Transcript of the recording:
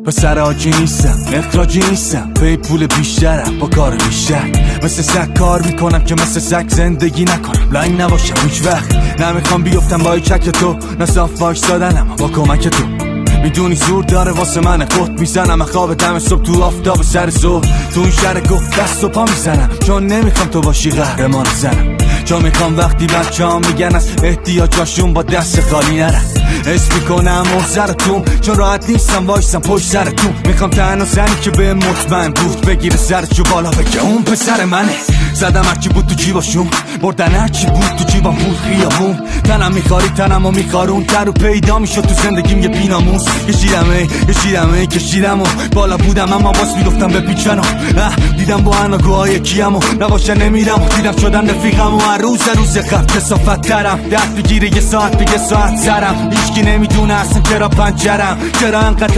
پسر آجی نیستم، اخراجی نیستم، پی پول بیشترم با کار بیشتر. مثل سگ کار میکنم که مثل سگ زندگی نکنم، لنگ نباشم هیچ وقت. نمیخوام بیفتم با چک تو، نه صاف وایسادنم با کمک تو. میدونی زور داره واسه من خود میزنم خواب دم صبح تو آفتاب سر ظهر. تو این شهر گفت دست و پا میزنم، چون نمیخوام تو باشی قهرمان زنم. چون میخوام وقتی بچه ها میگن از احتیاجاشون با دست خالی نرم. حس میکنم محضرتون، چون راحت نیستم وایسم پشت سرتون. میخوام تنها زنی که به مطمئن بود بگیره سرشو بالا بگه اون پسر منه. زدم هرچی بود تو جیباشون، بردن هرچی بود تو جیبام بود خیابون. تنم میخاری تنمو میخارون، تر و پیدا میشد تو زندگیم یه بیناموس. کشیدم و بالا بودم اما باز میگفتم به پیچنم. دیدم با اناگوهای کیم و نباشه نمیرم. دیدم شدن رفیقم و هر روز خب کسافت ترم. دست بگیره یه ساعت به یه ساعت سرم. هیچکی نمیدونه اصلا چرا پنجرم، چرا انقدر